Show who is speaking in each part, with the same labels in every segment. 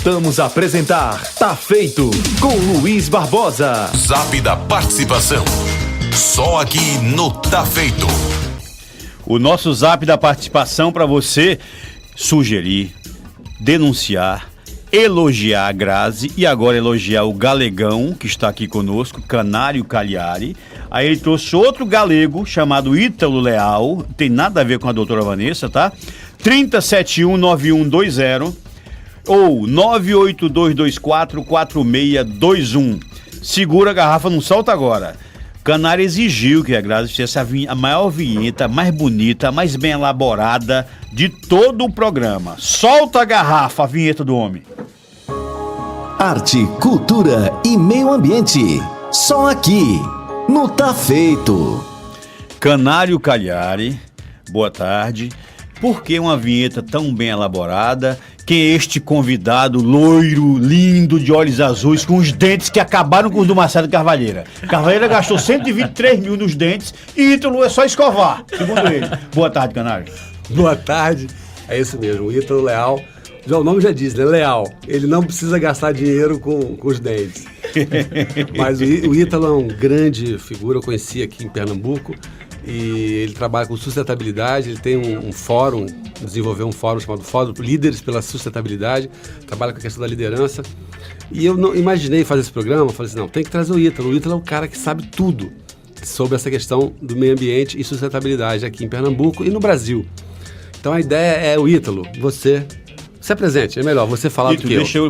Speaker 1: Voltamos a apresentar Tá Feito com Luiz Barbosa.
Speaker 2: Zap da participação. Só aqui no Tá Feito.
Speaker 3: O nosso zap da participação para você sugerir, denunciar, elogiar a Grazi e agora elogiar o galegão que está aqui conosco, Canário Cagliari. Aí ele trouxe outro galego chamado Ítalo Leal, tem nada a ver com a doutora Vanessa, tá? 30719120 ou 982244621. Segura a garrafa, não solta agora. Canário exigiu que a Grazi fizesse a maior vinheta, mais bonita, mais bem elaborada de todo o programa. Solta a garrafa, a vinheta do homem.
Speaker 1: Arte, cultura e meio ambiente. Só aqui, no Tá Feito.
Speaker 3: Canário Cagliari, boa tarde. Por que uma vinheta tão bem elaborada? Quem é este convidado loiro, lindo, de olhos azuis, com os dentes que acabaram com os do Marcelo Carvalheira? Carvalheira gastou 123 mil nos dentes e Ítalo é só escovar, segundo ele. Boa tarde, Canário.
Speaker 4: Boa tarde, é isso mesmo, o Ítalo Leal. Já o nome já diz, né? Leal. Ele não precisa gastar dinheiro com os dentes. Mas o Ítalo é uma grande figura, eu conheci aqui em Pernambuco. E ele trabalha com sustentabilidade, ele tem um fórum, desenvolveu um fórum chamado Fórum Líderes pela Sustentabilidade, trabalha com a questão da liderança. E eu não imaginei fazer esse programa, falei assim, não, tem que trazer o Ítalo. O Ítalo é um cara que sabe tudo sobre essa questão do meio ambiente e sustentabilidade aqui em Pernambuco e no Brasil. Então a ideia é o Ítalo, você se apresente, é melhor você falar do que eu.
Speaker 3: Deixa eu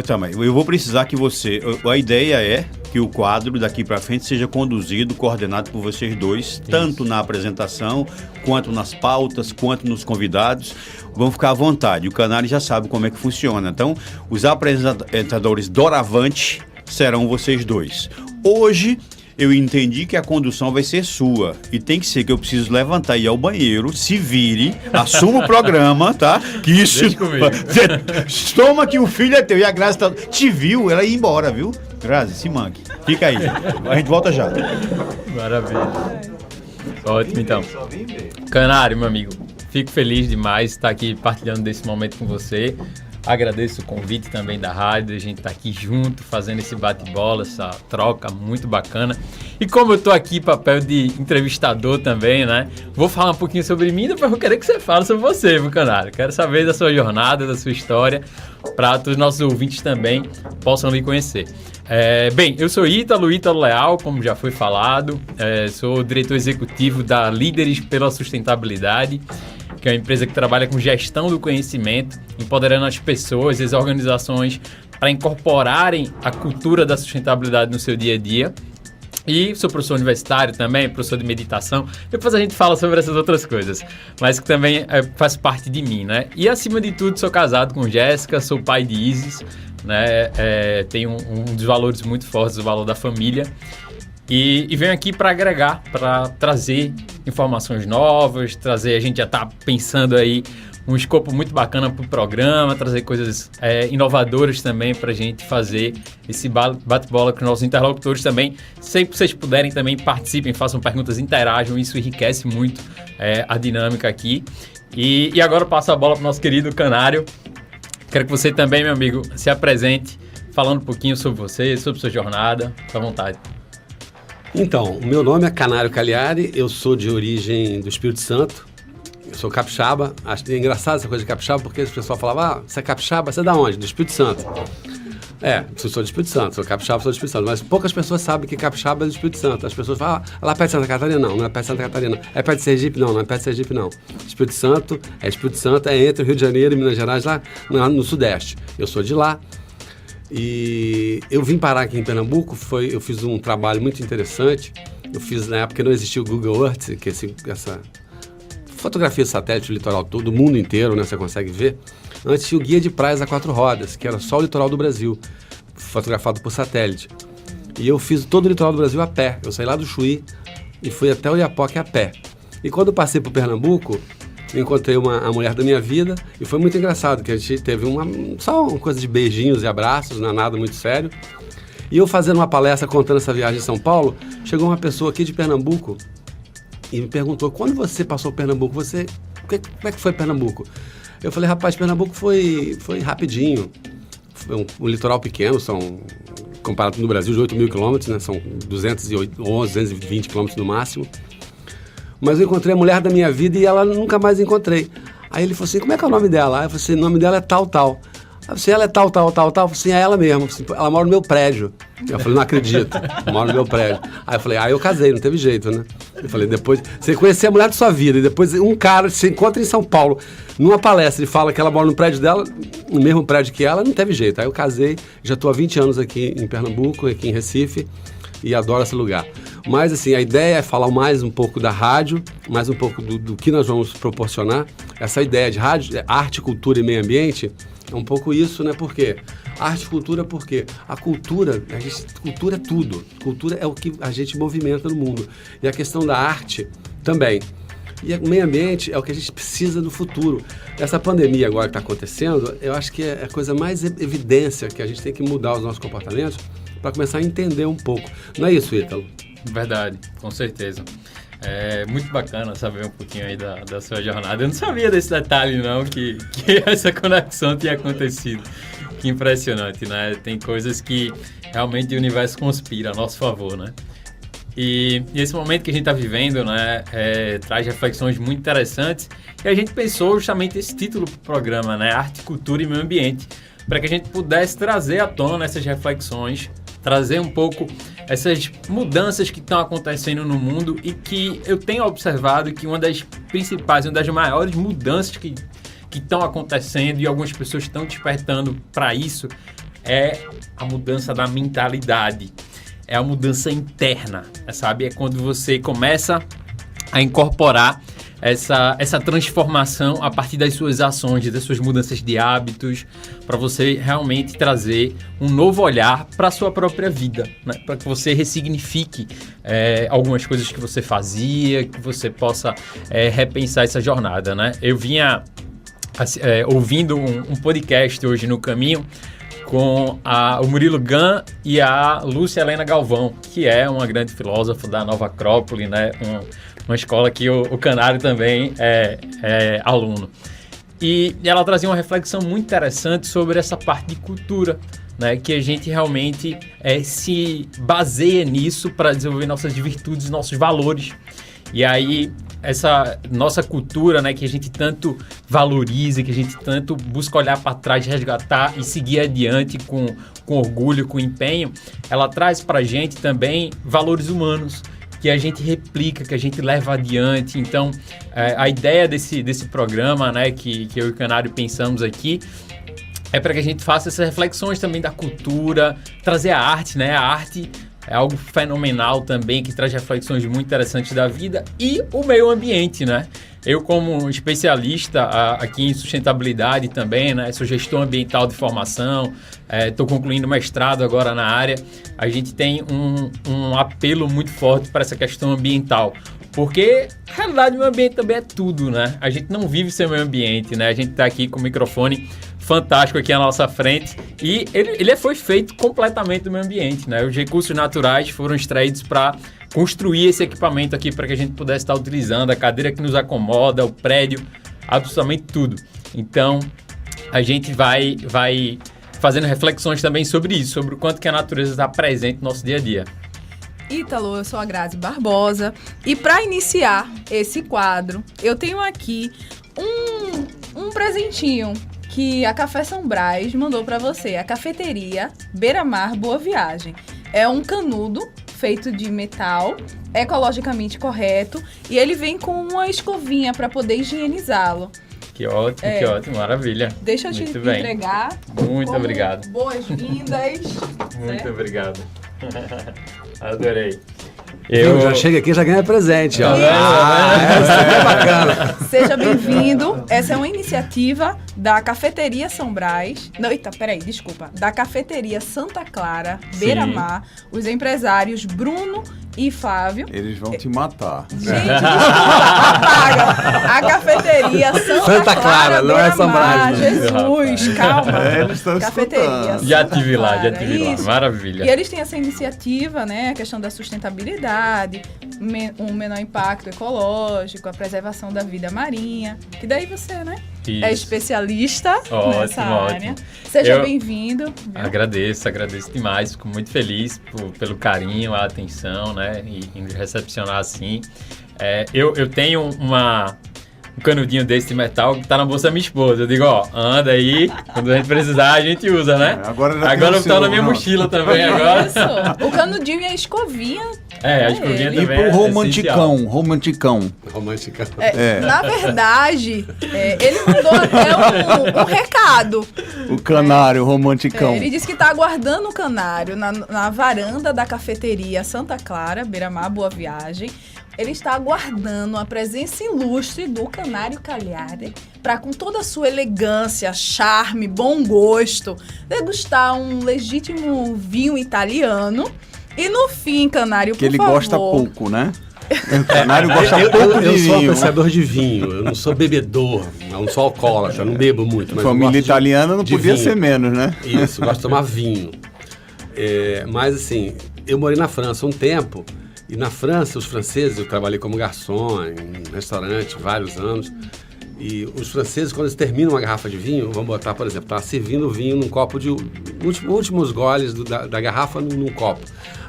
Speaker 3: também. Eu vou precisar que você... A ideia é que o quadro daqui para frente seja conduzido, coordenado por vocês dois, tanto na apresentação, quanto nas pautas, quanto nos convidados. Vão ficar à vontade. O Canário já sabe como é que funciona. Então, os apresentadores doravante serão vocês dois. Hoje, eu entendi que a condução vai ser sua. E tem que ser que eu preciso levantar e ir ao banheiro, se vire, assuma o programa, tá? Que isso... Toma que o filho é teu. E a Grazi te viu, ela ia embora, viu? Grazi, se manque. Fica aí. A gente volta já.
Speaker 5: Maravilha. Ótimo, então. Canário, meu amigo, fico feliz demais de estar aqui partilhando desse momento com você. Agradeço o convite também da rádio, a gente tá aqui junto, fazendo esse bate-bola, essa troca muito bacana. E como eu tô aqui, papel de entrevistador também, né? Vou falar um pouquinho sobre mim, depois eu quero que você fale sobre você, meu Canário. Quero saber da sua jornada, da sua história, para que os nossos ouvintes também possam lhe conhecer. Bem, eu sou Ítalo Leal, como já foi falado, sou diretor executivo da Líderes pela Sustentabilidade, que é uma empresa que trabalha com gestão do conhecimento, empoderando as pessoas e as organizações para incorporarem a cultura da sustentabilidade no seu dia a dia. E sou professor universitário também, professor de meditação. Depois a gente fala sobre essas outras coisas, mas que também faz parte de mim, né? E acima de tudo, sou casado com Jéssica, sou pai de Isis, né? Tenho um dos valores muito fortes, o valor da família. E venho aqui para agregar, para trazer informações novas, a gente já está pensando aí um escopo muito bacana para o programa, trazer coisas inovadoras também para a gente fazer esse bate-bola com os nossos interlocutores também. Sempre que vocês puderem também participem, façam perguntas, interajam, isso enriquece muito a dinâmica aqui. E agora eu passo a bola para o nosso querido Canário. Quero que você também, meu amigo, se apresente, falando um pouquinho sobre você, sobre sua jornada. Fique à vontade.
Speaker 4: Então, o meu nome é Canário Cagliari, eu sou de origem do Espírito Santo, eu sou capixaba. Acho engraçado essa coisa de capixaba, porque as pessoas falavam, você é capixaba, você é da onde? Do Espírito Santo. Eu sou do Espírito Santo, sou capixaba, sou do Espírito Santo, mas poucas pessoas sabem que capixaba é do Espírito Santo. As pessoas falam, lá perto de Santa Catarina? Não é perto de Santa Catarina. É perto de Sergipe? Não é perto de Sergipe, não. Espírito Santo é entre o Rio de Janeiro e Minas Gerais, lá no Sudeste. Eu sou de lá. E eu vim parar aqui em Pernambuco, eu fiz um trabalho muito interessante. Eu fiz na época que não existia o Google Earth, que essa fotografia de satélite do litoral todo, o mundo inteiro, né, você consegue ver. Antes tinha o Guia de Praias a 4 Rodas, que era só o litoral do Brasil, fotografado por satélite. E eu fiz todo o litoral do Brasil a pé. Eu saí lá do Chuí e fui até o Oiapoque a pé. E quando eu passei por Pernambuco, encontrei a mulher da minha vida e foi muito engraçado, que a gente teve só uma coisa de beijinhos e abraços, não é nada muito sério. E eu fazendo uma palestra contando essa viagem em São Paulo, chegou uma pessoa aqui de Pernambuco e me perguntou, quando você passou por Pernambuco, como é que foi Pernambuco? Eu falei, rapaz, Pernambuco foi rapidinho. um litoral pequeno, comparado no Brasil, de 8 mil quilômetros, né? São 211, 220 quilômetros no máximo. Mas eu encontrei a mulher da minha vida e ela nunca mais encontrei. Aí ele falou assim, como é que é o nome dela? Aí eu falei assim, o nome dela é tal. Aí eu falei, ela é tal. Eu falei assim, é ela mesmo. Ela mora no meu prédio. Eu falei, não acredito, mora no meu prédio. Aí eu falei, eu casei, não teve jeito, né? Eu falei, depois, você conhecer a mulher da sua vida, e depois um cara se encontra em São Paulo, numa palestra, e fala que ela mora no prédio dela, no mesmo prédio que ela, não teve jeito. Aí eu casei, já estou há 20 anos aqui em Pernambuco, aqui em Recife, e adoro esse lugar. Mas, assim, a ideia é falar mais um pouco da rádio, mais um pouco do que nós vamos proporcionar. Essa ideia de rádio, arte, cultura e meio ambiente, é um pouco isso, né? Por quê? Arte e cultura, porque a cultura é tudo. Cultura é o que a gente movimenta no mundo. E a questão da arte também. E o meio ambiente é o que a gente precisa no futuro. Essa pandemia agora que está acontecendo, eu acho que é a coisa mais evidência que a gente tem que mudar os nossos comportamentos para começar a entender um pouco. Não é isso, Ítalo?
Speaker 5: Verdade, com certeza. É muito bacana saber um pouquinho aí da sua jornada. Eu não sabia desse detalhe, não, que essa conexão tinha acontecido. Que impressionante, né? Tem coisas que realmente o universo conspira a nosso favor, né? E esse momento que a gente está vivendo, né, traz reflexões muito interessantes. E a gente pensou justamente esse título para o programa, né? Arte, Cultura e Meio Ambiente, para que a gente pudesse trazer à tona essas reflexões, trazer um pouco essas mudanças que estão acontecendo no mundo e que eu tenho observado que uma das principais, uma das maiores mudanças que estão acontecendo e algumas pessoas estão despertando para isso é a mudança da mentalidade, é a mudança interna, sabe? É quando você começa a incorporar essa transformação a partir das suas ações, das suas mudanças de hábitos, para você realmente trazer um novo olhar para a sua própria vida, né? Para que você ressignifique algumas coisas que você fazia, que você possa repensar essa jornada, né? Eu vinha ouvindo um podcast hoje no caminho com o Murilo Gun e a Lúcia Helena Galvão, que é uma grande filósofa da Nova Acrópole, né? Uma escola que o Canário também é aluno. E ela trazia uma reflexão muito interessante sobre essa parte de cultura, né? Que a gente realmente se baseia nisso para desenvolver nossas virtudes, nossos valores. E aí, essa nossa cultura, né, que a gente tanto valoriza, que a gente tanto busca olhar para trás, resgatar e seguir adiante com orgulho, com empenho, ela traz para a gente também valores humanos, que a gente replica, que a gente leva adiante. Então, a ideia desse programa, né, que eu e o Canário pensamos aqui, é para que a gente faça essas reflexões também da cultura, trazer a arte, né? A arte é algo fenomenal também, que traz reflexões muito interessantes da vida, e o meio ambiente, né? Eu, como especialista aqui em sustentabilidade também, né? Sou gestor ambiental de formação, estou concluindo mestrado agora na área. A gente tem um apelo muito forte para essa questão ambiental, porque a realidade do meio ambiente também é tudo, né? A gente não vive sem meio ambiente, né? A gente está aqui com o microfone fantástico aqui à nossa frente e ele foi feito completamente do meio ambiente, né? Os recursos naturais foram extraídos para construir esse equipamento aqui para que a gente pudesse estar utilizando, a cadeira que nos acomoda, o prédio, absolutamente tudo. Então, a gente vai fazendo reflexões também sobre isso, sobre o quanto que a natureza está presente no nosso dia a dia.
Speaker 6: Ítalo, eu sou a Grazi Barbosa e para iniciar esse quadro, eu tenho aqui um presentinho que a Café São Brás mandou para você, a cafeteria Beira Mar Boa Viagem. É um canudo feito de metal, ecologicamente correto, e ele vem com uma escovinha para poder higienizá-lo.
Speaker 5: Que ótimo, maravilha.
Speaker 6: Deixa eu te entregar.
Speaker 5: Muito obrigado.
Speaker 6: Boas-vindas.
Speaker 5: Muito obrigado. Adorei.
Speaker 4: Eu já chego aqui e já ganha presente, ó. Essa é bacana.
Speaker 6: Seja bem-vindo. Essa é uma iniciativa da Cafeteria São Brás. Da Cafeteria Santa Clara, Beira Mar. Os empresários Bruno e Flávio.
Speaker 7: Eles vão te matar.
Speaker 6: Gente, desculpa, apaga. A Cafeteria Santa Clara,
Speaker 4: não é São Brás.
Speaker 6: Jesus, calma.
Speaker 7: Eles estão
Speaker 6: Cafeteria
Speaker 7: escutando.
Speaker 5: Já tive lá. Maravilha.
Speaker 6: E eles têm essa iniciativa, né? A questão da sustentabilidade, um menor impacto ecológico, a preservação da vida marinha. E daí você, né? é especialista nessa área.
Speaker 5: Ótimo.
Speaker 6: Seja bem-vindo. Viu?
Speaker 5: Agradeço demais. Fico muito feliz pelo carinho, a atenção, né? E me recepcionar assim. Eu tenho um canudinho desse de metal que tá na bolsa da minha esposa. Eu digo, ó, anda aí, quando a gente precisar, a gente usa, né?
Speaker 7: Agora
Speaker 5: tá na minha mochila também agora.
Speaker 6: Isso. O canudinho e a escovinha.
Speaker 5: A escovinha
Speaker 7: E
Speaker 5: também.
Speaker 7: pro romanticão.
Speaker 4: Romanticão.
Speaker 6: Na verdade, ele mandou até um recado.
Speaker 7: O canário, o romanticão.
Speaker 6: Ele disse que está aguardando o canário na varanda da cafeteria Santa Clara, Beira-Mar, Boa Viagem. Ele está aguardando a presença ilustre do Canário Cagliari para, com toda a sua elegância, charme, bom gosto, degustar um legítimo vinho italiano. E no fim, Canário,
Speaker 7: que
Speaker 6: por favor...
Speaker 7: ele gosta pouco, né? O canário gosta pouco de
Speaker 4: eu sou
Speaker 7: vinho.
Speaker 4: apreciador de vinho, eu não sou bebedor, eu não sou alcoólatra, eu não bebo muito. Mas
Speaker 7: Família italiana não podia
Speaker 4: vinho.
Speaker 7: ser menos, né?
Speaker 4: Isso, gosto de tomar vinho. Mas assim, eu morei na França um tempo, e na França, os franceses, eu trabalhei como garçom em restaurante vários anos, e os franceses, quando eles terminam uma garrafa de vinho, vamos botar, por exemplo, tá servindo o vinho num copo de... últimos goles da garrafa num copo.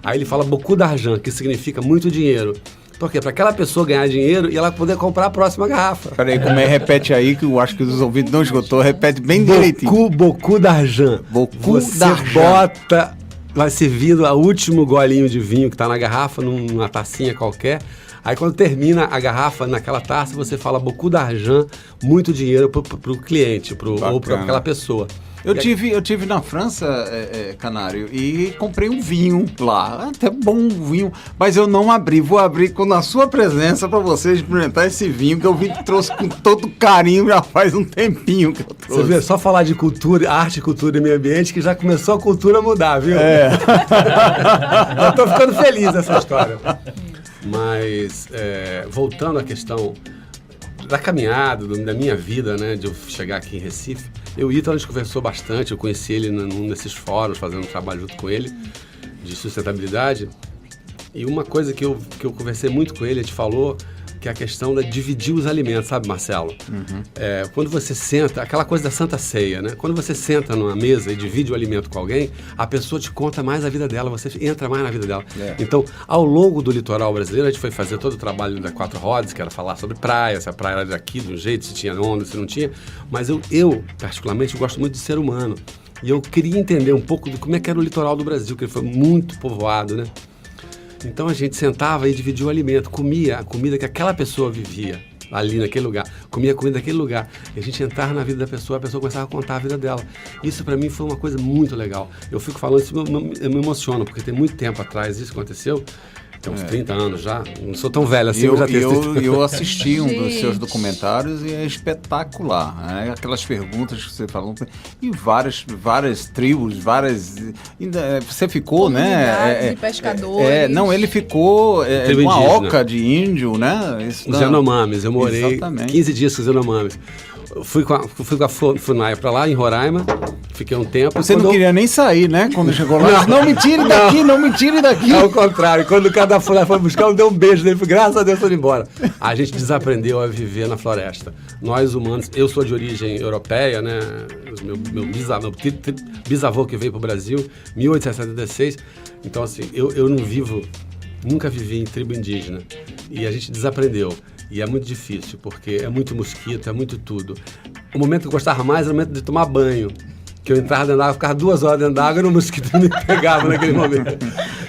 Speaker 4: Aí ele fala beaucoup d'argent, que significa muito dinheiro. Por quê? Para aquela pessoa ganhar dinheiro e ela poder comprar a próxima garrafa.
Speaker 7: Peraí, repete aí, que eu acho que os ouvintes não esgotou, repete bem direitinho.
Speaker 4: Beaucoup d'argent. Você bota... Vai servindo o último golinho de vinho que está na garrafa, numa tacinha qualquer. Aí quando termina a garrafa naquela taça, você fala beaucoup d'argent, muito dinheiro para o cliente, ou para aquela pessoa.
Speaker 7: Eu tive na França, Canário, e comprei um vinho lá, até bom vinho, mas eu não abri. Vou abrir na sua presença para você experimentar esse vinho que eu trouxe com todo carinho, já faz um tempinho que eu trouxe.
Speaker 4: Você vê, só falar de cultura, arte, cultura e meio ambiente, que já começou a cultura a mudar, viu? Já estou ficando feliz nessa história. Mas, voltando à questão da caminhada, da minha vida, né, de eu chegar aqui em Recife, eu e Ítalo, a gente conversou bastante, eu conheci ele num desses fóruns, fazendo um trabalho junto com ele, de sustentabilidade, e uma coisa que eu conversei muito com ele, a gente falou, que é a questão de dividir os alimentos, sabe, Marcelo? Uhum. Quando você senta, aquela coisa da Santa Ceia, né? Quando você senta numa mesa e divide o alimento com alguém, a pessoa te conta mais a vida dela, você entra mais na vida dela. Então, ao longo do litoral brasileiro, a gente foi fazer todo o trabalho da Quatro Rodas, que era falar sobre praia, se a praia era daqui, de um jeito, se tinha onda, se não tinha. Mas eu particularmente, gosto muito de ser humano. E eu queria entender um pouco de como é que era o litoral do Brasil, que ele foi muito povoado, né? Então a gente sentava e dividia o alimento, comia a comida que aquela pessoa vivia ali naquele lugar, comia a comida daquele lugar. E a gente entrava na vida da pessoa, a pessoa começava a contar a vida dela. Isso para mim foi uma coisa muito legal. Eu fico falando isso, eu me emociono, porque tem muito tempo atrás isso aconteceu. Tem uns 30 anos já, não sou tão velho assim.
Speaker 7: Eu assisti um dos seus documentários e é espetacular, né? Aquelas perguntas que você falou, e várias tribos, você ficou, né?
Speaker 6: De pescadores.
Speaker 7: Não, ele ficou numa oca de índio, né?
Speaker 4: Os Yanomamis, eu morei 15 dias com os Yanomamis. Fui com a FUNAI pra lá, em Roraima, fiquei um tempo.
Speaker 7: Você não queria nem sair, né? Quando chegou lá, não me tire daqui, não me tire daqui.
Speaker 4: Ao contrário, quando o cara da FUNAI foi buscar, eu dei um beijo nele, graças a Deus, foi embora. A gente desaprendeu a viver na floresta. Nós humanos, eu sou de origem europeia, né? Meu bisavô que veio pro Brasil, 1876. Então, assim, eu nunca vivi em tribo indígena. E a gente desaprendeu. E é muito difícil, porque é muito mosquito, é muito tudo. O momento que eu gostava mais era o momento de tomar banho. Que eu entrava dentro da água, ficava 2 horas dentro da água e o mosquito me pegava naquele momento.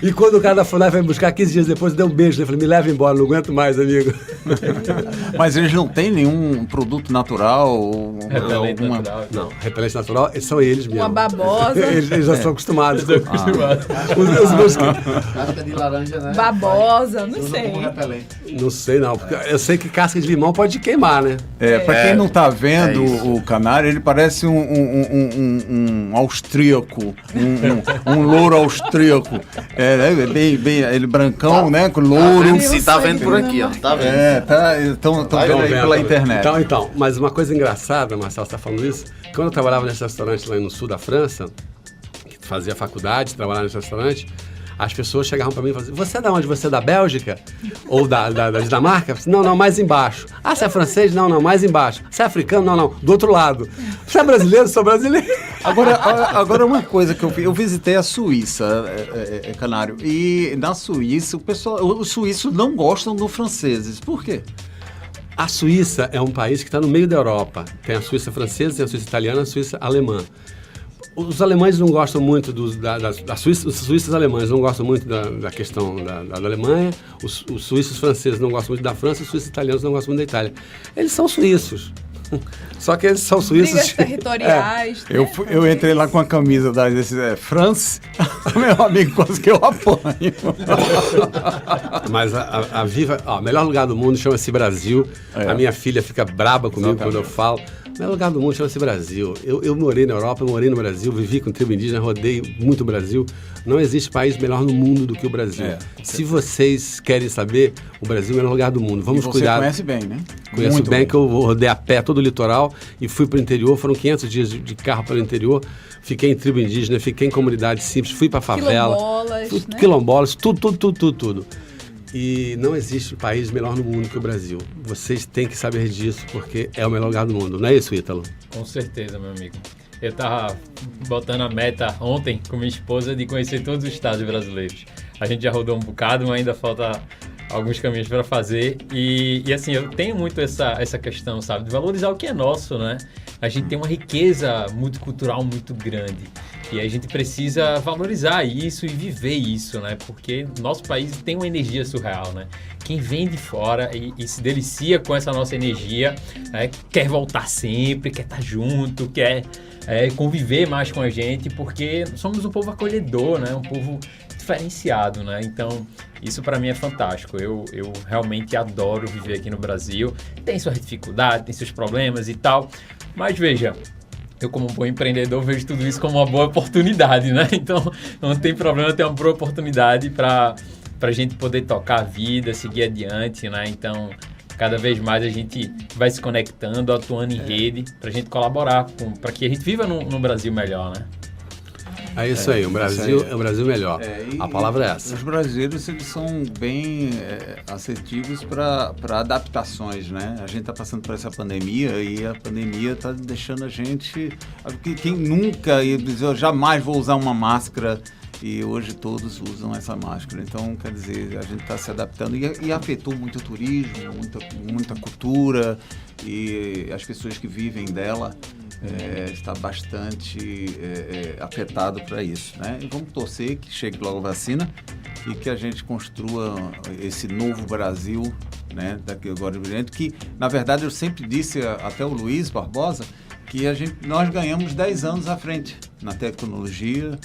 Speaker 4: E quando o cara da FUNAI foi me buscar 15 dias depois, deu um beijo. Eu falei, me leva embora, não aguento mais, amigo.
Speaker 7: Mas eles não têm nenhum produto natural?
Speaker 5: Repelente natural.
Speaker 4: Não, repelente natural são eles mesmo.
Speaker 6: Uma babosa.
Speaker 4: Eles já são acostumados.
Speaker 5: Os
Speaker 4: mosquitos.
Speaker 8: Casca de laranja, né?
Speaker 6: Babosa, não sei.
Speaker 4: Não sei não, porque eu sei que casca de limão pode queimar, né?
Speaker 7: Pra quem não tá vendo o canário, ele parece um austríaco, um louro austríaco. Bem, ele brancão, né? Com louro.
Speaker 8: Se tá vendo por aqui, ó. Tá vendo?
Speaker 7: Estão vendo aí pela internet.
Speaker 4: Então, mas uma coisa engraçada, Marcelo, você tá falando isso, quando eu trabalhava nesse restaurante lá no sul da França, que fazia faculdade, trabalhava nesse restaurante, as pessoas chegavam para mim e falavam assim, você é da onde? Você é da Bélgica? Ou da Dinamarca? Não, mais embaixo. Ah, você é francês? Não, mais embaixo. Você é africano? Não, do outro lado. Você é brasileiro? Sou brasileiro.
Speaker 7: Agora uma coisa que eu visitei a Suíça, Canário, e na Suíça os suíços não gostam dos franceses. Por quê?
Speaker 4: A Suíça é um país que está no meio da Europa. Tem a Suíça francesa, tem a Suíça italiana, a Suíça alemã. Os alemães não gostam muito da Suíça, os suíços alemães não gostam muito da questão da Alemanha, os suíços franceses não gostam muito da França, os suíços italianos não gostam muito da Itália. Eles são suíços. Só que eles são suíços.
Speaker 6: Brigas territoriais.
Speaker 7: Né? Eu entrei lá com a camisa da France, meu amigo, quase que eu apanho.
Speaker 4: Mas a melhor lugar do mundo chama-se Brasil. A minha filha fica braba comigo quando eu falo. O melhor lugar do mundo chama-se Brasil. Eu morei na Europa, eu morei no Brasil, vivi com tribo indígena, rodei muito o Brasil. Não existe país melhor no mundo do que o Brasil. Se vocês querem saber, o Brasil é o melhor lugar do mundo. Vamos cuidar.
Speaker 7: Você conhece bem, né?
Speaker 4: Conheço muito bem, que eu rodei a pé todo o litoral e fui para o interior. Foram 500 dias de carro para o interior. Fiquei em tribo indígena, fiquei em comunidade simples, fui para a favela. Quilombolas, tudo. E não existe país melhor no mundo que o Brasil. Vocês têm que saber disso, porque é o melhor lugar do mundo. Não é isso, Ítalo?
Speaker 5: Com certeza, meu amigo. Eu estava botando a meta ontem com minha esposa de conhecer todos os estados brasileiros. A gente já rodou um bocado, mas ainda falta alguns caminhos para fazer. E assim, eu tenho muito essa questão, sabe? De valorizar o que é nosso, né? A gente tem uma riqueza multicultural muito grande. E a gente precisa valorizar isso e viver isso, né? Porque nosso país tem uma energia surreal, né? Quem vem de fora e se delicia com essa nossa energia, né? Quer voltar sempre, quer estar junto, quer conviver mais com a gente, porque somos um povo acolhedor, né? Um povo diferenciado, né? Então, isso para mim é fantástico. Eu realmente adoro viver aqui no Brasil. Tem suas dificuldades, tem seus problemas e tal, mas veja, eu como um bom empreendedor vejo tudo isso como uma boa oportunidade, né? Então, não tem problema ter uma boa oportunidade para a gente poder tocar a vida, seguir adiante, né? Então, cada vez mais a gente vai se conectando, atuando em rede, para a gente colaborar, para que a gente viva num Brasil melhor, né?
Speaker 4: É isso aí, o Brasil é o Brasil melhor. A palavra é essa.
Speaker 7: Os brasileiros, eles são bem assertivos para adaptações, né? A gente está passando por essa pandemia e a pandemia está deixando a gente... Quem nunca ia dizer, eu jamais vou usar uma máscara, e hoje todos usam essa máscara. Então, quer dizer, a gente está se adaptando e afetou muito o turismo, muita cultura, e as pessoas que vivem dela está bastante afetado para isso, né? E vamos torcer que chegue logo a vacina e que a gente construa esse novo Brasil, né, daqui agora em diante, que, na verdade, eu sempre disse até o Luiz Barbosa que nós ganhamos 10 anos à frente na tecnologia,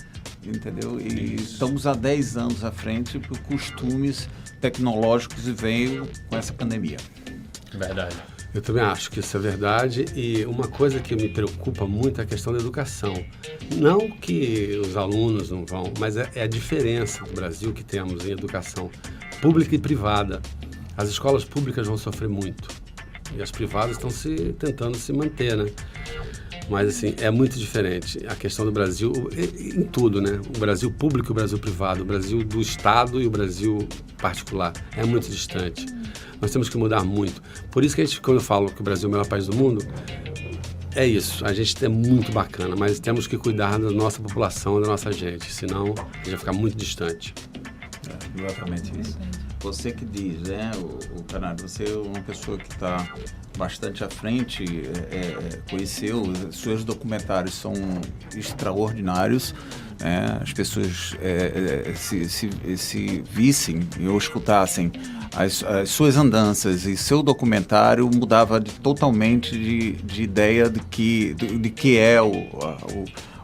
Speaker 7: entendeu? E estamos há 10 anos à frente por costumes tecnológicos e veio com essa pandemia.
Speaker 5: Verdade.
Speaker 4: Eu também acho que isso é verdade, e uma coisa que me preocupa muito é a questão da educação. Não que os alunos não vão, mas é a diferença do Brasil que temos em educação pública e privada. As escolas públicas vão sofrer muito e as privadas estão tentando se manter, né? Mas, assim, é muito diferente a questão do Brasil em tudo, né? O Brasil público e o Brasil privado, o Brasil do Estado e o Brasil particular. É muito distante. Nós temos que mudar muito. Por isso que quando eu falo que o Brasil é o melhor país do mundo, é isso. A gente é muito bacana, mas temos que cuidar da nossa população, da nossa gente, senão a gente vai ficar muito distante.
Speaker 7: Exatamente isso. Você que diz, né, o Canário, você é uma pessoa que está bastante à frente, conheceu, seus documentários são extraordinários, né? As pessoas se vissem ou escutassem as suas andanças e seu documentário mudava totalmente de ideia de que é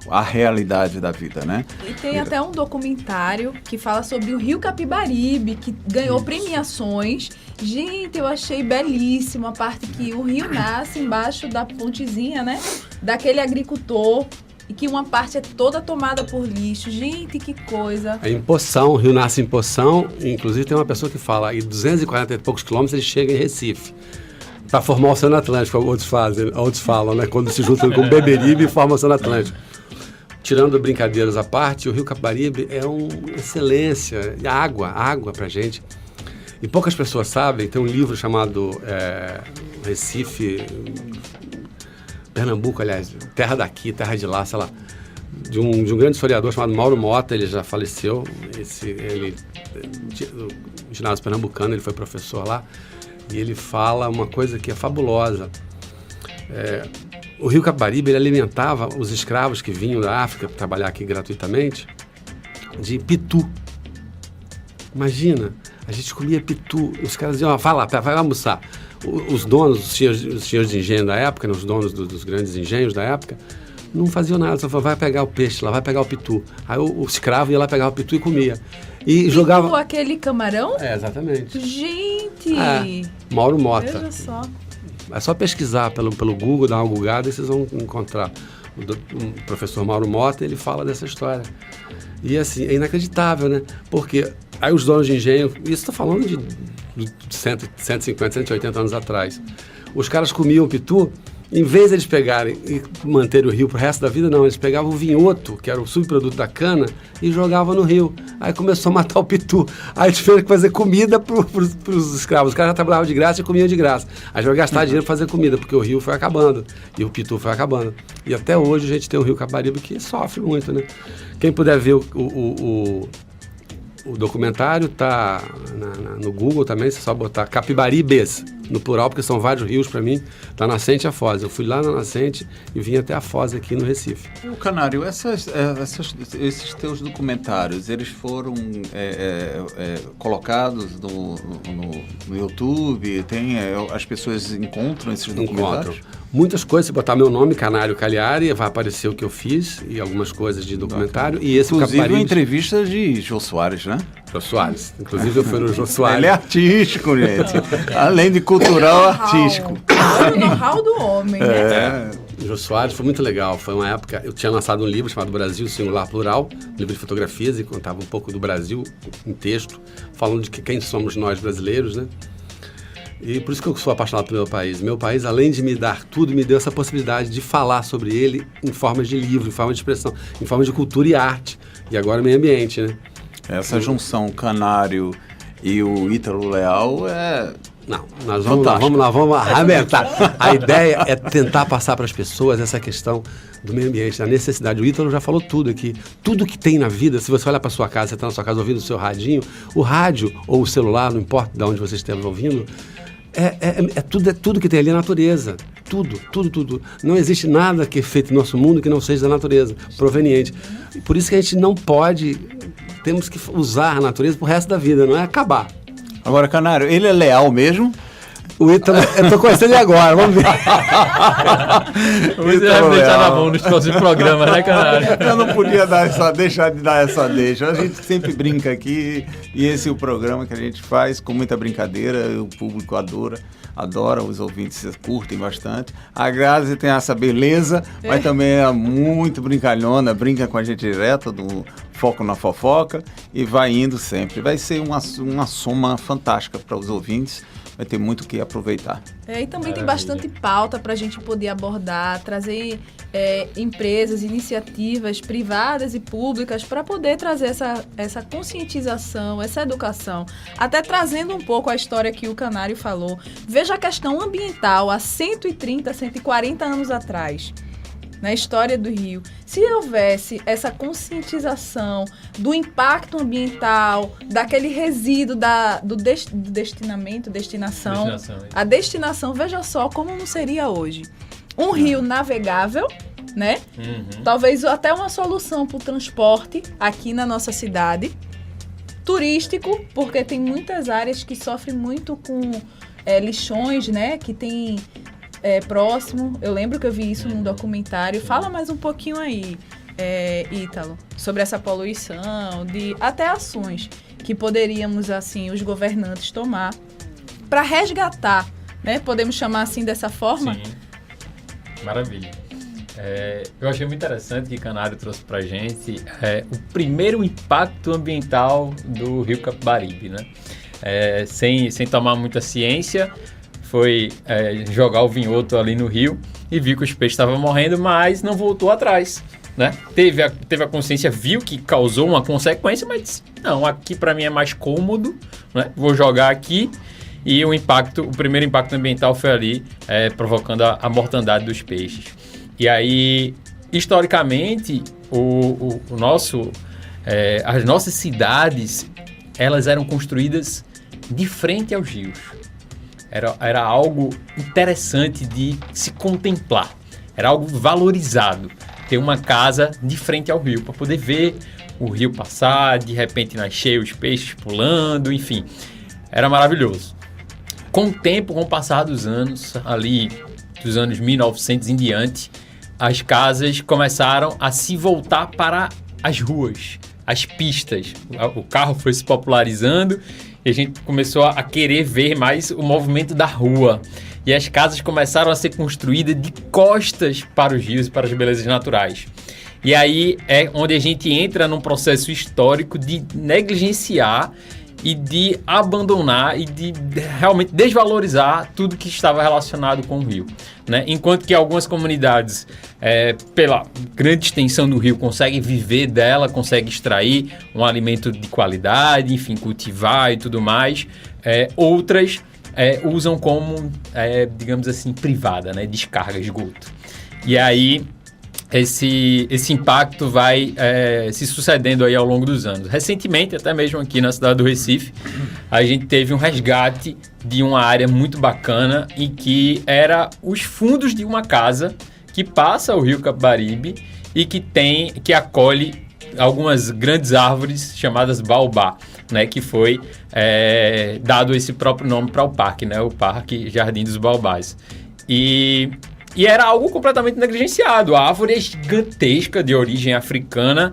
Speaker 7: a realidade da vida, né?
Speaker 6: E tem até um documentário que fala sobre o Rio Capibaribe, que ganhou premiações. Gente, eu achei belíssimo a parte que o rio nasce embaixo da pontezinha, né? Daquele agricultor, e que uma parte é toda tomada por lixo. Gente, que coisa!
Speaker 4: É em Poção, o rio nasce em Poção, inclusive tem uma pessoa que fala, em 240 e poucos quilômetros ele chega em Recife. Para formar o Oceano Atlântico, outros falam, né? Quando se juntam com o Beberibe e formam o Oceano Atlântico. tirando brincadeiras à parte, o Rio Capibaribe é uma excelência, água pra gente. E poucas pessoas sabem, tem um livro chamado Recife, Pernambuco, aliás, Terra daqui, Terra de lá, sei lá, de um grande historiador chamado Mauro Mota, ele já faleceu, no ginásio pernambucano, ele foi professor lá, e ele fala uma coisa que é fabulosa. O Rio Capibaribe, ele alimentava os escravos que vinham da África para trabalhar aqui gratuitamente de pitu. Imagina, a gente comia pitu, os caras diziam, vai lá, vai almoçar. Os donos, os senhores de engenho da época, né, os donos dos grandes engenhos da época, não faziam nada, só falavam, vai pegar o peixe lá, vai pegar o pitu. Aí o escravo ia lá pegar o pitu e comia. E jogava...
Speaker 6: aquele camarão?
Speaker 4: Exatamente.
Speaker 6: Gente!
Speaker 4: Mauro Mota.
Speaker 6: Veja só.
Speaker 4: É só pesquisar pelo Google, dar uma googada e vocês vão encontrar. O professor Mauro Mota, ele fala dessa história. E assim, é inacreditável, né? Porque aí os donos de engenho, isso estou falando de 150, 180 anos atrás, os caras comiam o pitu, em vez de eles pegarem e manterem o rio pro resto da vida, não, eles pegavam o vinhoto, que era o subproduto da cana, e jogavam no rio. Aí começou a matar o pitu. Aí tiveram que fazer comida pros escravos. Os caras já trabalhavam de graça e comiam de graça. Aí já gastar dinheiro para fazer comida, porque o rio foi acabando, e o pitu foi acabando. E até hoje a gente tem o Rio Capibaribe que sofre muito, né? Quem puder ver o documentário tá no Google também, você só botar Capibaribes, no plural, porque são vários rios para mim, da nascente à foz. Eu fui lá na nascente e vim até a foz aqui no Recife.
Speaker 7: O Canário, esses teus documentários, eles foram colocados no YouTube? As pessoas encontram esses documentários?
Speaker 4: Muitas coisas, se botar meu nome, Canário Cagliari, vai aparecer o que eu fiz e algumas coisas de documentário. E esse
Speaker 7: inclusive uma entrevista de Jô Soares, né?
Speaker 4: Jô Soares. Inclusive eu fui no Jô Soares.
Speaker 7: Ele é artístico, gente. Além de cultural, artístico.
Speaker 6: O know-how do homem, né?
Speaker 4: Jô Soares foi muito legal. Foi uma época... Eu tinha lançado um livro chamado Brasil Singular Plural, um livro de fotografias, e contava um pouco do Brasil em texto, falando de quem somos nós brasileiros, né? E por isso que eu sou apaixonado pelo meu país. Meu país, além de me dar tudo, me deu essa possibilidade de falar sobre ele em formas de livro, em forma de expressão, em forma de cultura e arte. E agora meio ambiente, né?
Speaker 7: Essa junção Canário e o Ítalo Leal é...
Speaker 4: Não, nós vamos arrebentar. A ideia é tentar passar para as pessoas essa questão do meio ambiente, da necessidade. O Ítalo já falou tudo aqui. Tudo que tem na vida, se você olhar para sua casa, você está na sua casa ouvindo o seu radinho, o rádio ou o celular, não importa de onde você esteja ouvindo, tudo que tem ali é natureza. Tudo. Não existe nada que é feito no nosso mundo que não seja da natureza, proveniente. Por isso que a gente não pode, temos que usar a natureza pro resto da vida, não é acabar.
Speaker 7: Agora, Canário, ele é leal mesmo?
Speaker 4: O Ítalo, eu tô conhecendo ele agora, vamos ver.
Speaker 5: Você vai deixar na mão nos próximos programas, né, Canário?
Speaker 7: Eu não podia deixar de dar essa deixa. A gente sempre brinca aqui, e esse é o programa que a gente faz com muita brincadeira, o público adora, os ouvintes curtem bastante. A Grazi tem essa beleza, mas também é muito brincalhona, brinca com a gente direto do Foco na Fofoca e vai indo sempre. Vai ser uma soma fantástica para os ouvintes. Vai ter muito o que aproveitar.
Speaker 6: E também tem bastante pauta para a gente poder abordar, trazer empresas, iniciativas privadas e públicas para poder trazer essa conscientização, essa educação. Até trazendo um pouco a história que o Canário falou. Veja a questão ambiental há 130, 140 anos atrás. Na história do Rio, se houvesse essa conscientização do impacto ambiental, daquele resíduo do destinação, a destinação, veja só como não seria hoje. Um rio navegável, né? Talvez até uma solução para o transporte aqui na nossa cidade. Turístico, porque tem muitas áreas que sofrem muito com lixões, né? Que tem... próximo, eu lembro que eu vi isso num documentário. Fala mais um pouquinho aí, Ítalo, sobre essa poluição, até ações que poderíamos, assim, os governantes tomar para resgatar, né? Podemos chamar assim dessa forma?
Speaker 5: Sim, maravilha. Eu achei muito interessante que Canário trouxe pra gente o primeiro impacto ambiental do Rio Capibaribe, né? Sem tomar muita ciência, foi jogar o vinhoto ali no rio e viu que os peixes estavam morrendo, mas não voltou atrás. né? Teve a consciência, viu que causou uma consequência, mas disse, não, aqui para mim é mais cômodo, né? Vou jogar aqui. E o primeiro impacto ambiental foi ali, provocando a mortandade dos peixes. E aí, historicamente, as nossas cidades, elas eram construídas de frente aos rios. Era algo interessante de se contemplar. Era algo valorizado. Ter uma casa de frente ao rio, para poder ver o rio passar, de repente nascer os peixes pulando, enfim. Era maravilhoso. Com o tempo, com o passar dos anos, ali dos anos 1900 em diante, as casas começaram a se voltar para as ruas, as pistas. O carro foi se popularizando e a gente começou a querer ver mais o movimento da rua. E as casas começaram a ser construídas de costas para os rios e para as belezas naturais. E aí é onde a gente entra num processo histórico de negligenciar e de abandonar e de realmente desvalorizar tudo que estava relacionado com o rio, né? Enquanto que algumas comunidades, pela grande extensão do rio, conseguem viver dela, conseguem extrair um alimento de qualidade, enfim, cultivar e tudo mais, outras usam como, digamos assim, privada, né? Descarga, esgoto. E aí esse impacto vai se sucedendo aí ao longo dos anos. Recentemente, até mesmo aqui na cidade do Recife, a gente teve um resgate de uma área muito bacana em que era os fundos de uma casa que passa o rio Capibaribe e que acolhe algumas grandes árvores chamadas baobá, né, que foi dado esse próprio nome para o parque, né, o Parque Jardim dos Baobás. E era algo completamente negligenciado. A árvore é gigantesca, de origem africana.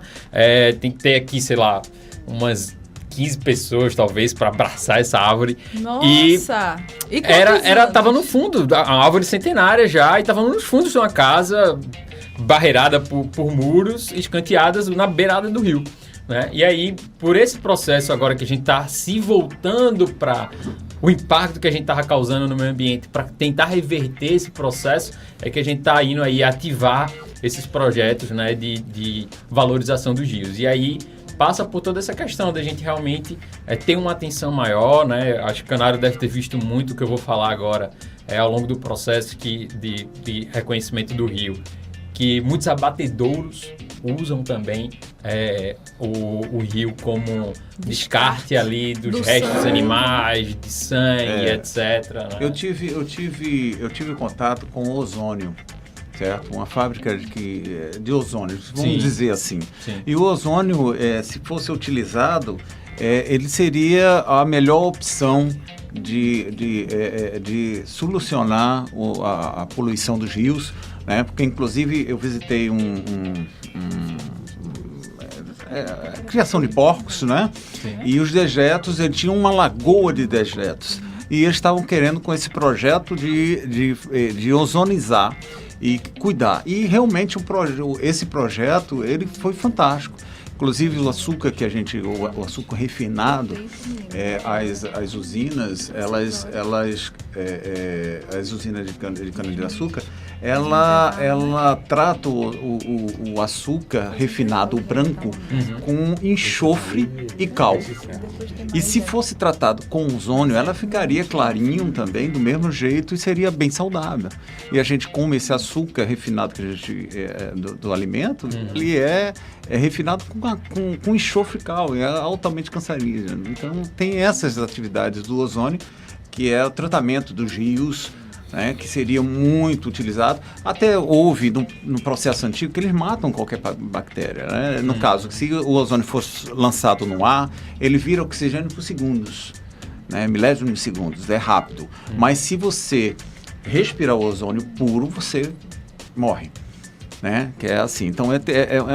Speaker 5: Tem que ter aqui, sei lá, umas 15 pessoas, talvez, para abraçar essa árvore.
Speaker 6: Nossa! E
Speaker 5: tava no fundo, a árvore centenária já, e tava nos fundos de uma casa barreirada por muros, escanteadas na beirada do rio, né? E aí, por esse processo agora que a gente está se voltando para o impacto que a gente estava causando no meio ambiente, para tentar reverter esse processo, é que a gente está indo aí ativar esses projetos, né, de valorização dos rios. E aí passa por toda essa questão da gente realmente ter uma atenção maior, né? Acho que o Canário deve ter visto muito o que eu vou falar agora ao longo do processo de reconhecimento do rio, que muitos abatedouros usam também o rio como descarte ali dos restos
Speaker 6: sangue.
Speaker 5: Animais, de sangue, etc. Né?
Speaker 7: Eu tive contato com o ozônio, certo? Uma fábrica de ozônio, vamos dizer assim.
Speaker 5: Sim.
Speaker 7: E o ozônio, se fosse utilizado, ele seria a melhor opção de solucionar a poluição dos rios, né? Porque, inclusive, eu visitei criação de porcos, né?
Speaker 5: Sim.
Speaker 7: E os dejetos, ele tinha uma lagoa de dejetos. E eles estavam querendo, com esse projeto, de ozonizar e cuidar. E realmente esse projeto, ele foi fantástico. Inclusive o açúcar o açúcar refinado, as usinas, as usinas de cana-de-açúcar, ela trata o açúcar refinado, o branco, com enxofre e cal. E se fosse tratado com ozônio, ela ficaria clarinho também, do mesmo jeito, e seria bem saudável. E a gente come esse açúcar refinado que a gente, do alimento, ele é refinado com enxofre e cal, é altamente cancerígeno. Então tem essas atividades do ozônio, que é o tratamento dos rios, né, que seria muito utilizado. Até houve no processo antigo que eles matam qualquer bactéria, né? No caso, se o ozônio fosse lançado no ar, ele vira oxigênio por segundos, né? Milésimos de segundos, é rápido. Mas se você respirar o ozônio puro, você morre, né? Que é assim. Então é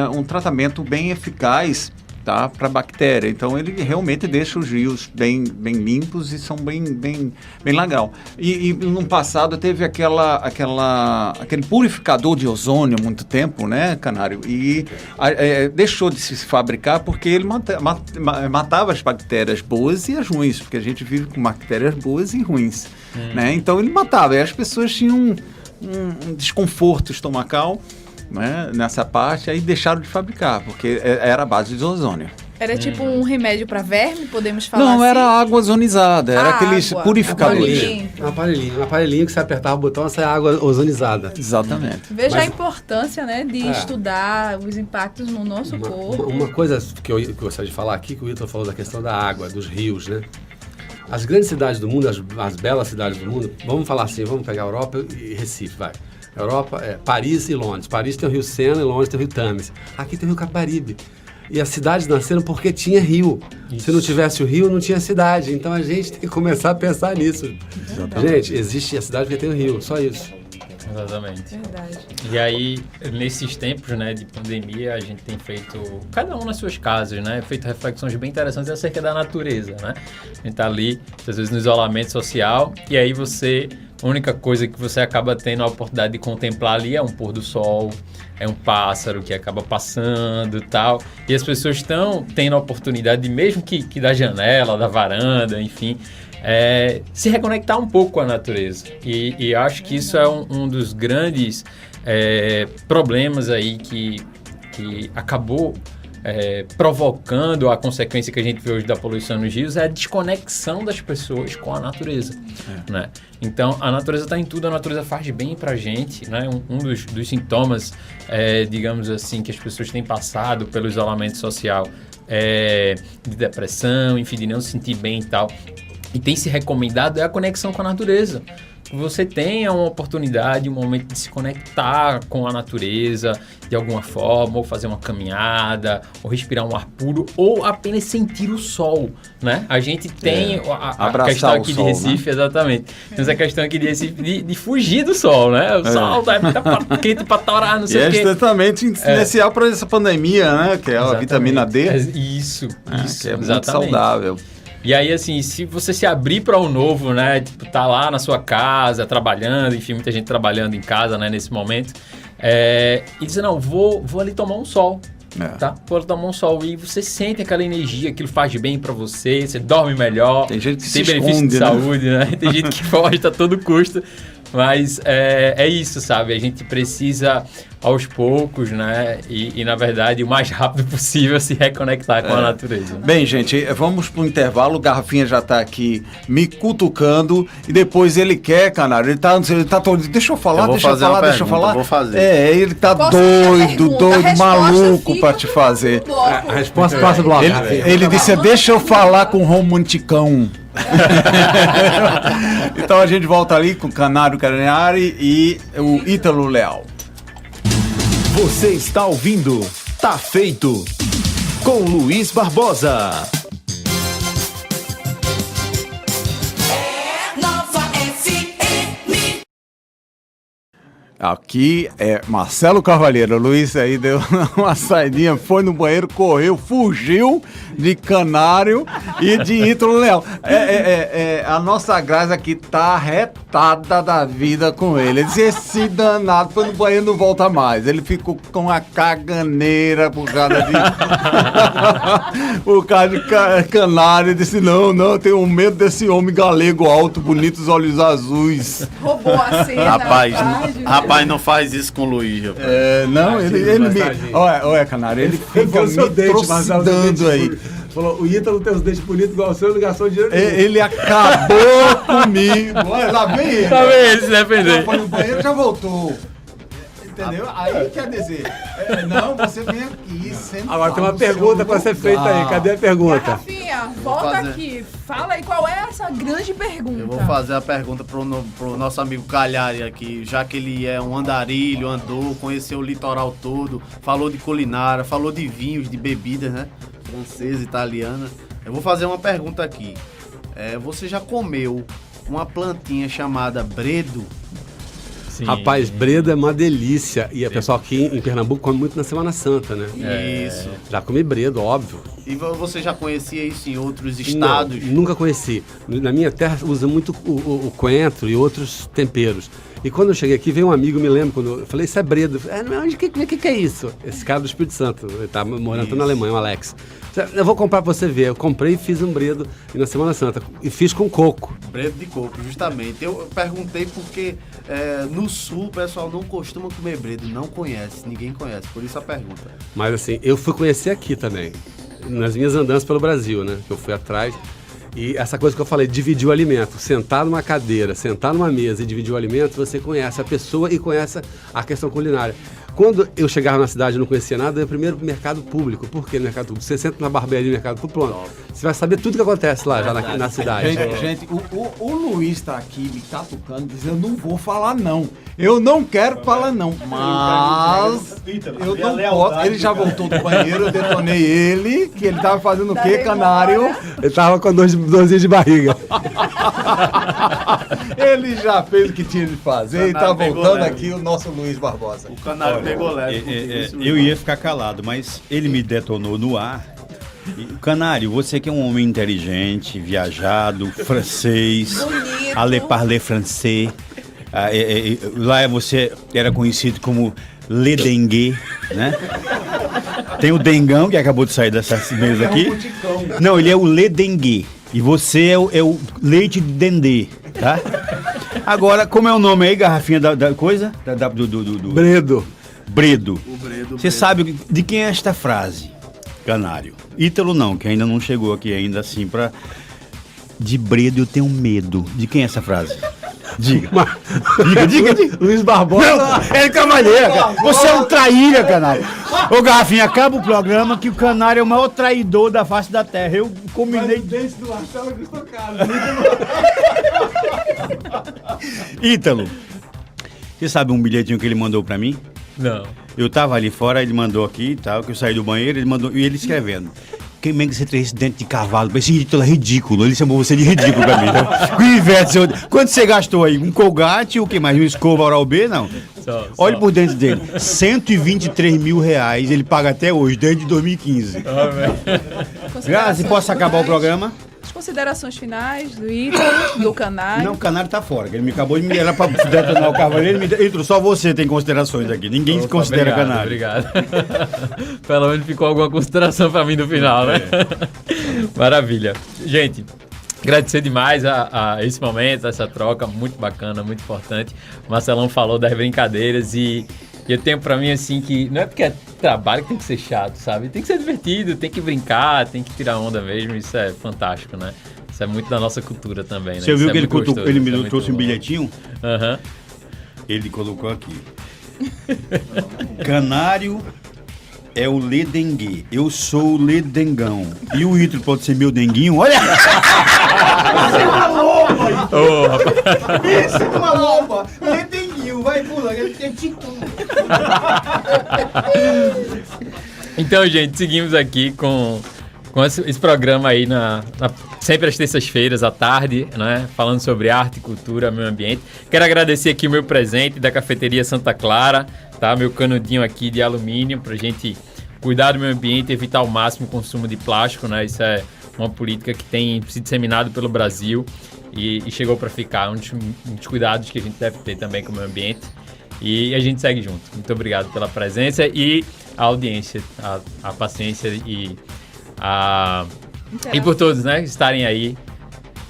Speaker 7: um tratamento bem eficaz, tá, para a bactéria. Então ele realmente deixa os rios bem limpos e são bem legal. E no passado teve aquele purificador de ozônio há muito tempo, né, Canário? E deixou de se fabricar porque ele matava as bactérias boas e as ruins, porque a gente vive com bactérias boas e ruins, né? Então ele matava, e as pessoas tinham um desconforto estomacal. né, nessa parte, aí deixaram de fabricar, porque era a base de ozônio.
Speaker 6: Era tipo um remédio para verme, podemos falar
Speaker 7: Não,
Speaker 6: assim?
Speaker 7: era água ozonizada, era aqueles purificadores.
Speaker 4: Um aparelhinho que você apertava o botão e saia água ozonizada.
Speaker 7: Exatamente.
Speaker 6: Veja a importância, né, de estudar os impactos no nosso corpo.
Speaker 4: Uma coisa que eu gostaria de falar aqui, que o Ítalo falou da questão da água, dos rios, né? As grandes cidades do mundo, as belas cidades do mundo, vamos falar assim, vamos pegar a Europa e Recife, vai. Europa é Paris e Londres. Paris tem o Rio Sena e Londres tem o Rio Tâmisa. Aqui tem o Rio Capibaribe. E as cidades nasceram porque tinha rio. Isso. Se não tivesse o rio, não tinha cidade. Então a gente tem que começar a pensar nisso. Gente, existe a cidade porque tem o rio, só isso.
Speaker 5: Exatamente.
Speaker 6: Verdade.
Speaker 5: E aí, nesses tempos, né, de pandemia, a gente tem feito, cada um nas suas casas, né, feito reflexões bem interessantes acerca da natureza, né? A gente tá ali, às vezes, no isolamento social, e aí a única coisa que você acaba tendo a oportunidade de contemplar ali é um pôr do sol, é um pássaro que acaba passando e tal. E as pessoas estão tendo a oportunidade, de, mesmo que da janela, da varanda, enfim, se reconectar um pouco com a natureza. E acho que isso é um dos grandes problemas aí que acabou provocando a consequência que a gente vê hoje da poluição nos rios, é a desconexão das pessoas com a natureza, né? Então, a natureza está em tudo, a natureza faz bem pra gente, né? Um dos sintomas, digamos assim, que as pessoas têm passado pelo isolamento social, de depressão, enfim, de não se sentir bem e tal, e tem se recomendado é a conexão com a natureza. Você tenha uma oportunidade, um momento de se conectar com a natureza de alguma forma, ou fazer uma caminhada, ou respirar um ar puro, ou apenas sentir o sol, né? A gente tem a questão aqui de Recife, né? Exatamente. Tem essa questão aqui de Recife de fugir do sol, né? O sol tá quente pra torar, não sei o quê.
Speaker 7: E é exatamente essencial para essa pandemia, né? Que é a vitamina D.
Speaker 5: Isso,
Speaker 7: que é muito
Speaker 5: exatamente.
Speaker 7: saudável.
Speaker 5: E aí, assim, se você se abrir para o novo, né, tipo, tá lá na sua casa, trabalhando, enfim, muita gente trabalhando em casa, né, nesse momento, e dizer, não, vou ali tomar um sol, tá? Vou ali tomar um sol, e você sente aquela energia, aquilo faz bem para você dorme melhor,
Speaker 7: tem gente que
Speaker 5: tem
Speaker 7: se
Speaker 5: benefício
Speaker 7: esconde,
Speaker 5: de saúde, né? Tem gente que foge a todo custo, mas é isso, sabe? A gente precisa, aos poucos, né? E na verdade, o mais rápido possível se reconectar com a natureza.
Speaker 7: Bem, gente, vamos pro intervalo. O Garrafinha já tá aqui me cutucando e depois ele quer, Canário. Ele tá todo. Deixa eu falar, deixa eu falar.
Speaker 8: Vou fazer.
Speaker 7: Ele tá doido, maluco pra te fazer.
Speaker 4: A resposta passa do lado.
Speaker 7: Ele disse, deixa eu falar com o romanticão. Então a gente volta ali com o Canário Caranhari e o Ítalo Leal.
Speaker 1: Você está ouvindo Tá Feito com Luiz Barbosa.
Speaker 7: Aqui é Marcelo Carvalheiro. O Luiz aí deu uma saidinha, foi no banheiro, correu, fugiu de Canário e de Ítalo Leal. A nossa Grazi aqui tá retada da vida com ele. Ele disse, esse danado foi no banheiro, não volta mais. Ele ficou com a caganeira por causa de Canário. Ele disse, não, eu tenho medo desse homem galego alto, bonito, os olhos azuis.
Speaker 6: Roubou a cena.
Speaker 8: Rapaz, não faz isso com o Luiz, rapaz.
Speaker 7: Não, ele me... Olha, Canário, ele fica me trucidando aí.
Speaker 4: Falou, o Ítalo tem os dentes bonitos igual o seu, ele gastou dinheiro.
Speaker 7: Ele acabou comigo. Olha, lá vem ele.
Speaker 5: Lá vem ele se defender.
Speaker 7: Foi no banheiro, já voltou. Entendeu? Aí quer dizer, não, você vem aqui sempre.
Speaker 4: Agora tem uma pergunta para ser feita aí. Cadê a pergunta?
Speaker 6: Garrafinha, volta aqui. Fala aí qual é essa grande pergunta.
Speaker 8: Eu vou fazer a pergunta pro nosso amigo Calhari aqui, já que ele é um andarilho, andou, conheceu o litoral todo, falou de culinária, falou de vinhos, de bebidas, né? Francesa, italiana. Eu vou fazer uma pergunta aqui. Você já comeu uma plantinha chamada bredo?
Speaker 5: Sim.
Speaker 4: Rapaz, bredo é uma delícia. E o pessoal aqui em Pernambuco come muito na Semana Santa, né?
Speaker 8: Isso.
Speaker 4: Já comi bredo, óbvio.
Speaker 8: E você já conhecia isso em outros estados?
Speaker 4: Não, nunca conheci. Na minha terra usa muito o coentro e outros temperos. E quando eu cheguei aqui, veio um amigo, me lembro, quando eu falei, isso é bredo. O que é isso? Esse cara do Espírito Santo, ele tá morando na Alemanha, o Alex. Eu vou comprar pra você ver. Eu comprei e fiz um bredo na Semana Santa. E fiz com coco.
Speaker 8: Bredo de coco, justamente. Eu perguntei porque No sul, o pessoal não costuma comer bredo, não conhece, ninguém conhece, por isso a pergunta.
Speaker 4: Mas assim, eu fui conhecer aqui também, nas minhas andanças pelo Brasil, né? Que eu fui atrás. E essa coisa que eu falei, dividir o alimento, sentar numa cadeira, sentar numa mesa e dividir o alimento, você conhece a pessoa e conhece a questão culinária. Quando eu chegava na cidade e não conhecia nada, eu ia primeiro pro mercado público. Por que no mercado público? Você senta na barbearia do mercado público, pronto. Você vai saber tudo que acontece lá, já na cidade.
Speaker 7: Gente, o Luiz tá aqui me catucando, dizendo, eu não vou falar não. Eu não quero falar não. Mas eu não posso. Ele já voltou do banheiro, eu detonei ele, que ele tava fazendo o quê, Canário?
Speaker 4: Ele tava com dorzinha de barriga.
Speaker 7: Ele já fez o que tinha de fazer e tá voltando aqui o nosso Luiz Barbosa.
Speaker 8: O Canário pegou leve.
Speaker 3: Eu ia ficar calado, mas ele me detonou no ar. Canário, você que é um homem inteligente, viajado, francês, allez parler français. Lá você era conhecido como Le Dengue, né? Tem o Dengão, que acabou de sair dessa mesa aqui. Não, ele é o Le Dengue. E você é o leite de dendê, tá? Agora, como é o nome aí, garrafinha da coisa? Do
Speaker 4: Bredo.
Speaker 3: Bredo. Você sabe de quem é esta frase, Canário? Ítalo não, que ainda não chegou aqui ainda assim pra... De Bredo eu tenho medo. De quem é essa frase? Diga. Diga.
Speaker 4: Luiz Barbosa.
Speaker 3: Não, é Cavalheira, cara. Você é um traíra, Canário. Ô, Garrafinha, acaba o programa que o Canário é o maior traidor da face da terra. Eu combinei... Ítalo, você sabe um bilhetinho que ele mandou pra mim?
Speaker 5: Não.
Speaker 3: Eu tava ali fora, ele mandou aqui e tal, que eu saí do banheiro, ele mandou, e ele escrevendo. Quem mesmo que você tem esse dente de cavalo? Esse Ítalo é ridículo. Ele chamou você de ridículo pra mim. Né? Com inveja, quanto você gastou aí? Um Colgate, o que mais? Um escova Oral B? Não. Olha por dentro dele. 123 mil reais. Ele paga até hoje, desde 2015. Grazi, posso acabar o programa?
Speaker 6: As considerações finais do Ítalo, do Canário.
Speaker 3: Não, o Canário tá fora. Ele me acabou de me era pra detonar o cavaleiro. Ítalo, só você tem considerações aqui. Ninguém considera Canário.
Speaker 5: Obrigado. Pelo menos ficou alguma consideração pra mim no final, né? Maravilha. Gente, agradecer demais a esse momento, essa troca muito bacana, muito importante. O Marcelão falou das brincadeiras e eu tenho pra mim assim que não é porque é trabalho que tem que ser chato, sabe? Tem que ser divertido, tem que brincar, tem que tirar onda mesmo. Isso é fantástico, né? Isso é muito da nossa cultura também, né?
Speaker 3: Você viu
Speaker 5: isso
Speaker 3: que
Speaker 5: é
Speaker 3: ele me trouxe um bilhetinho?
Speaker 5: Aham.
Speaker 3: Ele colocou aqui. Canário é o Le Dengue. Eu sou o Le Dengão. E o Ítalo pode ser meu denguinho? Olha! Isso é uma loba!
Speaker 5: Ô, rapaz.
Speaker 3: Isso é uma loba! Le Denguinho, vai pula, ele tem titum.
Speaker 5: Então, gente, seguimos aqui com esse programa aí sempre às terças-feiras à tarde, né? Falando sobre arte, cultura, meio ambiente. Quero agradecer aqui o meu presente da Cafeteria Santa Clara, tá? Meu canudinho aqui de alumínio pra gente cuidar do meio ambiente e evitar ao máximo o consumo de plástico, né? Isso é uma política que tem se disseminado pelo Brasil e chegou para ficar. Um dos cuidados que a gente deve ter também com o meio ambiente. E a gente segue junto. Muito obrigado pela presença e a audiência, a paciência e por todos, né, estarem aí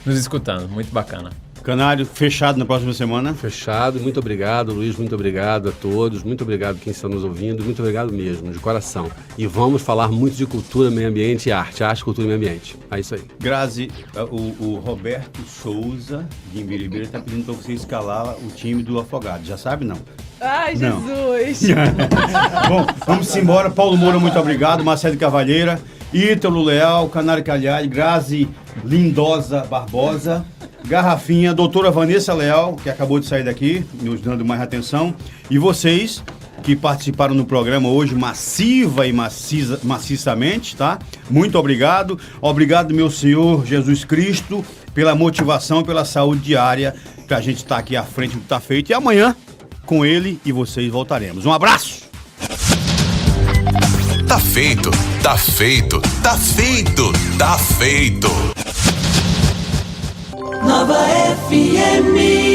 Speaker 5: nos escutando. Muito bacana.
Speaker 3: Canário, fechado na próxima semana?
Speaker 4: Fechado. Muito obrigado, Luiz. Muito obrigado a todos. Muito obrigado quem está nos ouvindo. Muito obrigado mesmo, de coração. E vamos falar muito de cultura, meio ambiente e arte. Arte, cultura e meio ambiente. É isso aí.
Speaker 3: Grazi, o Roberto Souza, de Imbiribeira, está pedindo para você escalar o time do Afogado. Já sabe, não?
Speaker 6: Ai,
Speaker 3: Não.
Speaker 6: Jesus!
Speaker 3: Bom, vamos embora. Paulo Moura, muito obrigado. Marcelo Cavalheira, Ítalo Leal, Canário Cagliari, Grazi Lindosa Barbosa, Garrafinha, doutora Vanessa Leal, que acabou de sair daqui, nos dando mais atenção. E vocês que participaram no programa hoje massiva e maciçamente, tá? Muito obrigado. Obrigado, meu Senhor Jesus Cristo, pela motivação, pela saúde diária, pra gente estar aqui à frente do que tá feito. E amanhã, com ele e vocês voltaremos. Um abraço!
Speaker 2: Tá feito, tá feito, tá feito, tá feito.
Speaker 9: Nova FM.